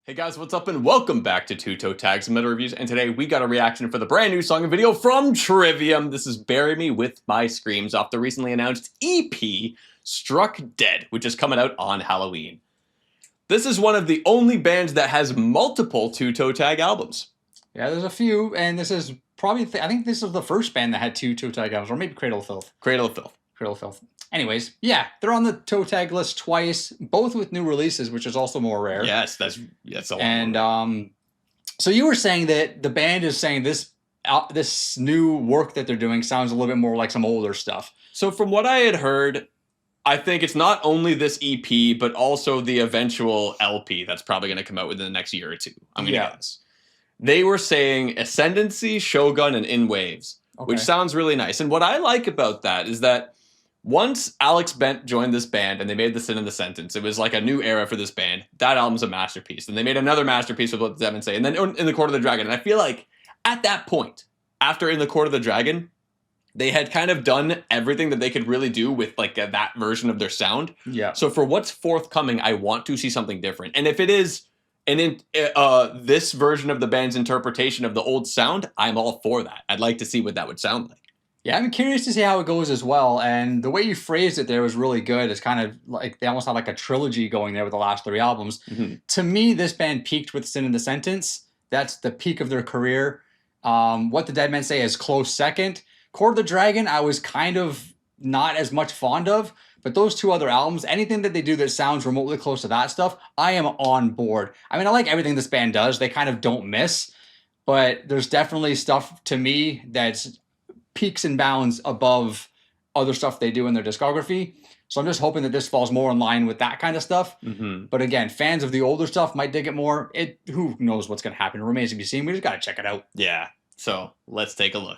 Hey guys, what's up and welcome back to Toe Tags Metal Reviews, and today we got a reaction for the brand new song and video from Trivium. This is Bury Me With My Screams off the recently announced EP, Struck Dead, which is coming out on Halloween. This is one of the only bands that has multiple two Toe Tag albums. Yeah, there's a few, and this is probably, I think this is the first band that had two Toe Tag albums, or maybe Cradle of Filth. Cradle of Filth. Cradle of Filth. Anyways, yeah, they're on the Toe Tag list twice, both with new releases, which is also more rare. Yes, that's a lot. And so you were saying that the band is saying this new work that they're doing sounds a little bit more like some older stuff. So from what I had heard, I think it's not only this EP, but also the eventual LP that's probably going to come out within the next year or two. I'm going to guess. They were saying Ascendancy, Shogun, and In Waves, which sounds really nice. And what I like about that is that once Alex Bent joined this band and they made The Sin in the Sentence, it was like a new era for this band. That album's a masterpiece. And they made another masterpiece with What Does Devin Say? And then In the Court of the Dragon. And I feel like at that point, after In the Court of the Dragon, they had kind of done everything that they could really do with like that version of their sound. Yeah. So for what's forthcoming, I want to see something different. And if it is this version of the band's interpretation of the old sound, I'm all for that. I'd like to see what that would sound like. Yeah, I'm curious to see how it goes as well. And the way you phrased it there was really good. It's kind of like they almost had like a trilogy going there with the last three albums. Mm-hmm. To me, this band peaked with Sin in the Sentence. That's the peak of their career. What the Dead Men Say is close second. Court of the Dragon, I was kind of not as much fond of. But those two other albums, anything that they do that sounds remotely close to that stuff, I am on board. I mean, I like everything this band does. They kind of don't miss. But there's definitely stuff to me that's peaks and bounds above other stuff they do in their discography. So I'm just hoping that this falls more in line with that kind of stuff. Mm-hmm. But again, fans of the older stuff might dig it more. Who knows what's going to happen? It remains to be seen. We just got to check it out. Yeah. So let's take a look.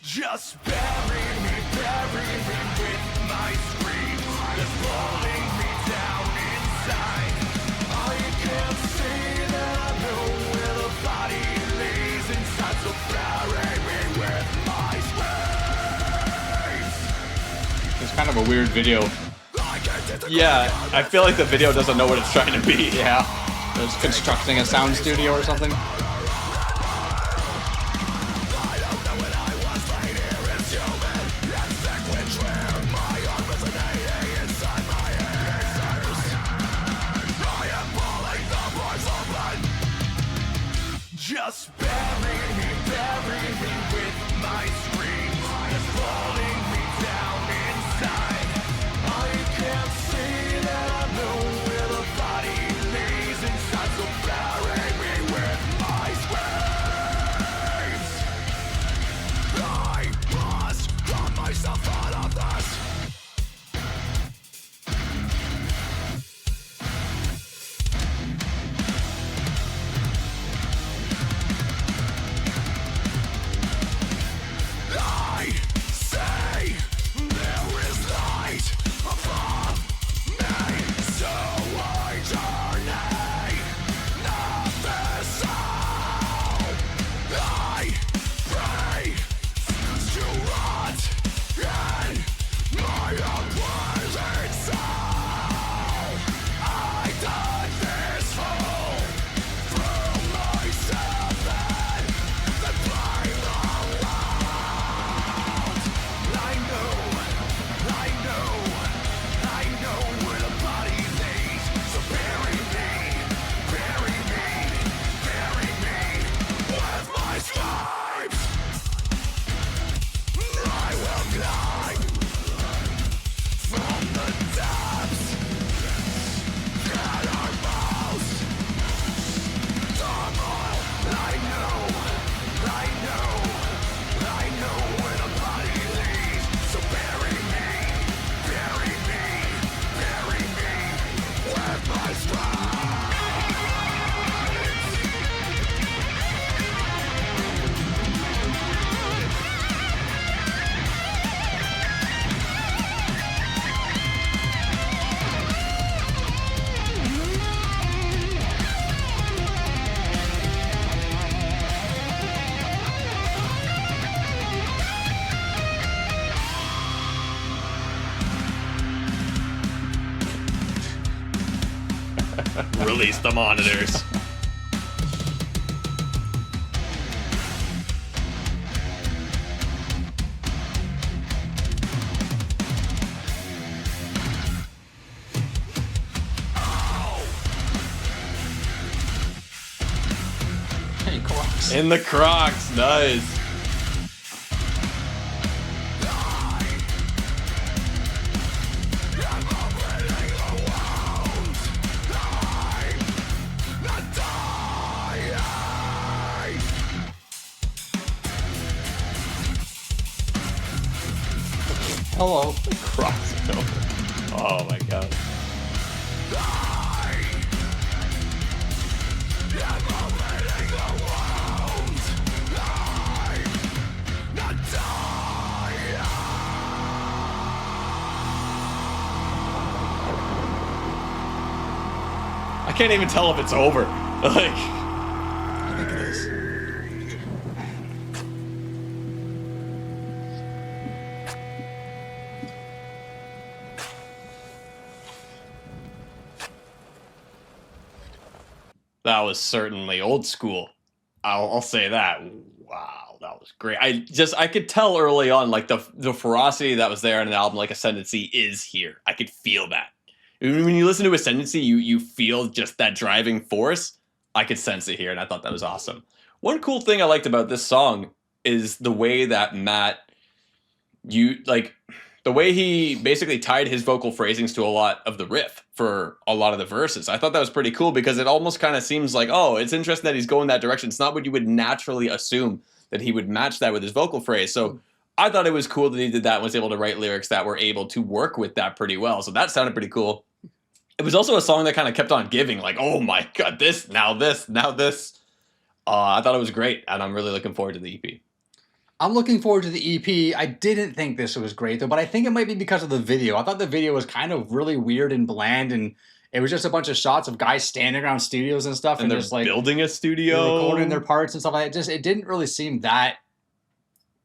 Just bury me with my screams. It's pulling me down inside. I can't see that I know where the body lays inside. So bury me with my screams. It's kind of a weird video. Yeah, I feel like the video doesn't know what it's trying to be. Yeah. It's constructing a sound studio or something. Just bury me with my screams. It's pulling me down inside. I can't see that I know where the body lays inside. So bury me with my screams. I must cut myself out of this. Release the monitors. Hey, Crocs. In the Crocs, nice. Hello. Crocs over. Oh my god. I can't even tell if it's over. Like, I think it is. that was certainly old school. I'll say that. Wow, that was great. I could tell early on, like the ferocity that was there in an album like Ascendancy is here. I could feel that. When you listen to Ascendancy, you feel just that driving force. I could sense it here, and I thought that was awesome. One cool thing I liked about this song is the way that Matt, the way he basically tied his vocal phrasings to a lot of the riff for a lot of the verses. I thought that was pretty cool because it almost kind of seems like, oh, it's interesting that he's going that direction. It's not what you would naturally assume that he would match that with his vocal phrase. So I thought it was cool that he did that and was able to write lyrics that were able to work with that pretty well. So that sounded pretty cool. It was also a song that kind of kept on giving, like, oh my god, this, now this, now this. I thought it was great, and I'm really looking forward to the EP. I'm looking forward to the EP. I didn't think this was great, though, but I think it might be because of the video. I thought the video was kind of really weird and bland, and it was just a bunch of shots of guys standing around studios and stuff, And they're just like building a studio, recording their parts and stuff like that. It didn't really seem that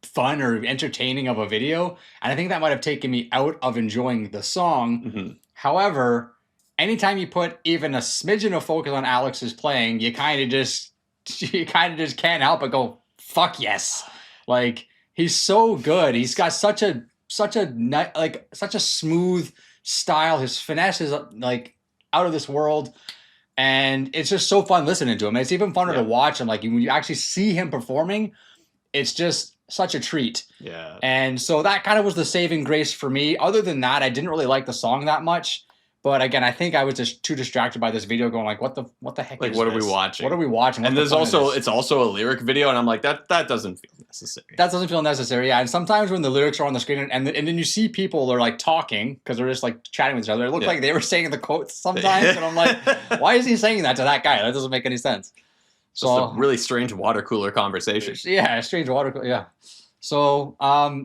fun or entertaining of a video, and I think that might have taken me out of enjoying the song. Mm-hmm. However, anytime you put even a smidgen of focus on Alex's playing, you kind of just can't help but go, fuck yes. Like, he's so good. He's got such a smooth style. His finesse is like out of this world, and it's just so fun listening to him. It's even funner to watch him. Like, when you actually see him performing, it's just such a treat. Yeah. And so that kind of was the saving grace for me. Other than that, I didn't really like the song that much. But again, I think I was just too distracted by this video, going like, "What the heck? Like, is what this? are we watching? What are we watching?" And there's also it's also a lyric video, and I'm like, that doesn't feel necessary. That doesn't feel necessary. Yeah, and sometimes when the lyrics are on the screen, and then you see people are like talking because they're just like chatting with each other. It looked like they were saying the quotes sometimes, and I'm like, "Why is he saying that to that guy? That doesn't make any sense." So just a really strange water cooler conversation. Yeah, strange water cooler. Yeah. So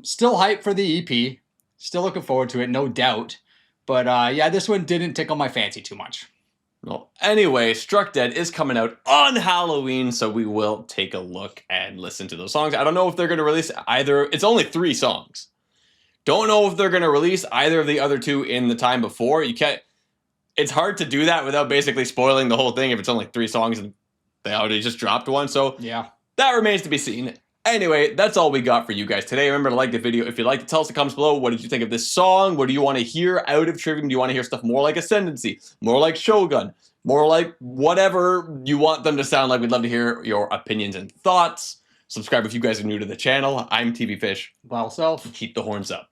still hyped for the EP. Still looking forward to it, no doubt. But yeah, this one didn't tickle my fancy too much. Well, anyway, Struck Dead is coming out on Halloween, so we will take a look and listen to those songs. I don't know if they're going to release either. It's only 3 songs. Don't know if they're going to release either of the other 2 in the time before. You can't. It's hard to do that without basically spoiling the whole thing if it's only 3 songs and they already just dropped one. So yeah, that remains to be seen. Anyway, that's all we got for you guys today. Remember to like the video if you liked it. Tell us in the comments below, what did you think of this song? What do you want to hear out of Trivium? Do you want to hear stuff more like Ascendancy? More like Shogun? More like whatever you want them to sound like? We'd love to hear your opinions and thoughts. Subscribe if you guys are new to the channel. I'm TV Fish. Well, self. Keep the horns up.